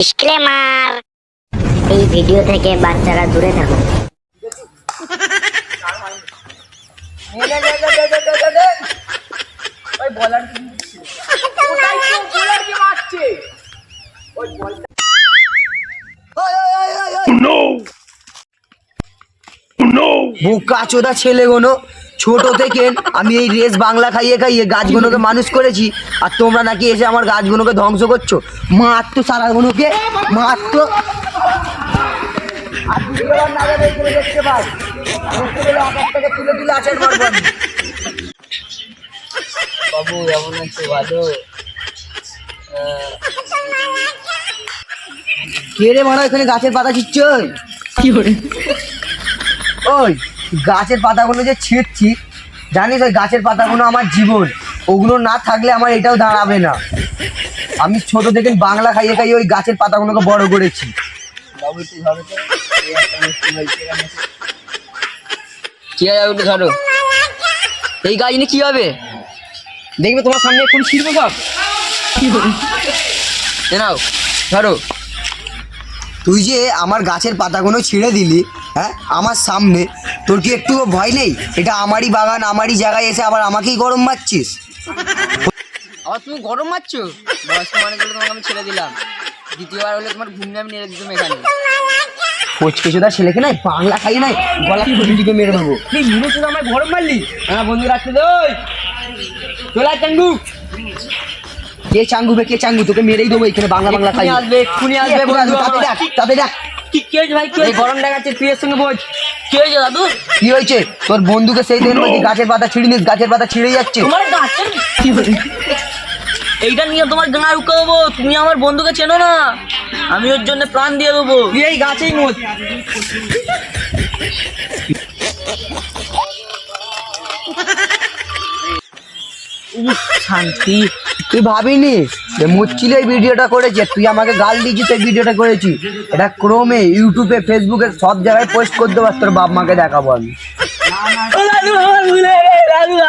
Disclaimer, এই video থেকে বাচ্চারা দূরে থাকুন। বোকা চোদা ছেলেগুলো, ছোট থেকে আমি এই রেস বাংলা খাইয়ে খাইয়ে গাছগুলোকে মানুষ করেছি, আর তোমরা নাকি এসে আমার গাছগুলোকে ধ্বংস করছো। মাত্র সারাগুলোকে মাত্র বাবু এমন আছে ভালো কে রে মারা এখানে গাছের পাতা ছিটছ কি করে? ওই গাছের পাতাগুলো যে ছিঁড়ছি, জানিস ওই গাছের পাতাগুলো আমার জীবন, ওগুলো না থাকলে আমার এটাও দাঁড়াবে না। আমি ছোট থেকে বাংলা খাইয়ে খাইয়ে ওই গাছের পাতাগুলোকে বড় করেছি। কি হবে ধরো, এই গাছ নিয়ে কি হবে দেখবে, তোমার সামনে এখন ছিড়বো সব। নাও ধরো, তুই যে আমার গাছের পাতাগুলো ছিঁড়ে দিলি, হ্যাঁ আমার সামনে, তোর কি একটু ভয় নেই? এটা আমারই বাগান, আমারই জায়গায় এসে আবার আমাকেই গরম মারছিস। আবার তুমি গরম মারছো? বয়স্ক মানুষগুলো তোমাকে আমি ছেড়ে দিলাম, দ্বিতীয়বার হলে তোমার ঘুম আমি নেড়ে দিতাম এখানে। কোচকেচোদা ছেলেকে নাই বাংলা খাই নাই, গলা দিকে মেরে দেবো। তুই মনে শুধু আমার গরম মারলি? হ্যাঁ বন্ধু রাখতে দে, চলে চাঙ্গু। কে চাঙ্গু বে, কে চাঙ্গু? তোকে মেরেই দেবো এখানে বাংলা বাংলা খাই। আসবে এক্ষুনি আসবে, তাতে দেখ কি হয়েছে ভাই? কি গরম দেখাচ্ছে, তুই এর সঙ্গে বোঝ। কি হয়েছে দাদু? কি হয়েছে? তোর বন্ধুকে সেই দিন বলছি গাছের পাতা ছিঁড়িনিস, গাছের পাতা ছিঁড়ে যাচ্ছে। তোমার গাছের কি হয়েছে? এইটা নিয়ে তোমার গাঁ রুকে দেবো। তুমি আমার বন্ধুকে চেনো না, আমি ওর জন্য প্রাণ দিয়ে দেবো। তুই এই গাছেই মোচ। শান্তি। তুই ভাবিনি যে মুচ্ছিল এই ভিডিওটা করেছে, তুই আমাকে গাল দিয়েছিস এই ভিডিওটা করেছি, এটা ক্রমে ইউটিউবে ফেসবুকে সব জায়গায় পোস্ট করতে পারছ, তোর বাপ মাকে দেখাবো আমি।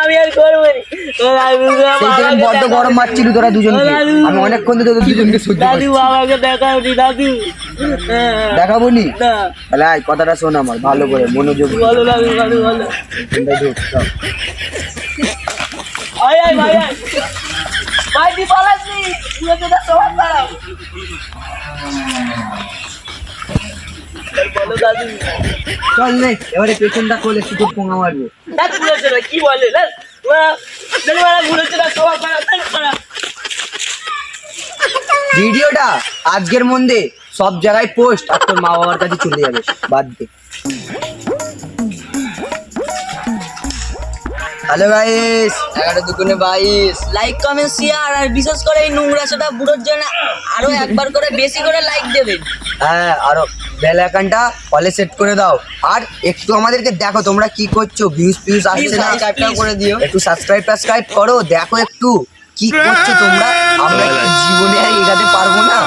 আমি আর করবো সেই থেকে বড্ড গরম মারছিলি তোরা দুজনকে, আমি অনেকক্ষণ ধরে তোদের দুজনকে সহ্য করছি। আমাকে দেখাবি দাদু? দেখাবো নি? তাহলে আয় কথাটা শোন আমার ভালো করে, মনোযোগ দিয়ে। ভালো দাদু, ভালো ভালো। এখানটায় ঢুক, চল। আয় আয় ভাই, আয় ভাই, দি পালাসনি তুই তো সবাই পালাও। বলো দাদু। চল নে এবারে পেছনটা খোল, একটু তোর পোঙা মারবো। দাদু বলেছে না, কি বলে না বলেছে না সবাই পালা। ভিডিওটা আজকের মধ্যে সব জায়গায় পোস্ট, আর তোর মা বাবার কাছে চলে যাবে, বাদ দে। Hello guys, 11-22 like comment share, আর বিশেষ করে এই নোংরা সেটা বুড়োর জন্য আরো একবার করে বেশি করে লাইক দেবেন। হ্যাঁ, আরো বেল আইকনটা অলে সেট করে দাও, আর একটু আমাদেরকে দেখো তোমরা কি করছো, ভিউজ আসছে না, সাবস্ক্রাইবটা করে দিও। একটু সাবস্ক্রাইব করো, দেখো একটু কি করছো তোমরা, আমরা কি জীবনে আর এগাতে পারবো না।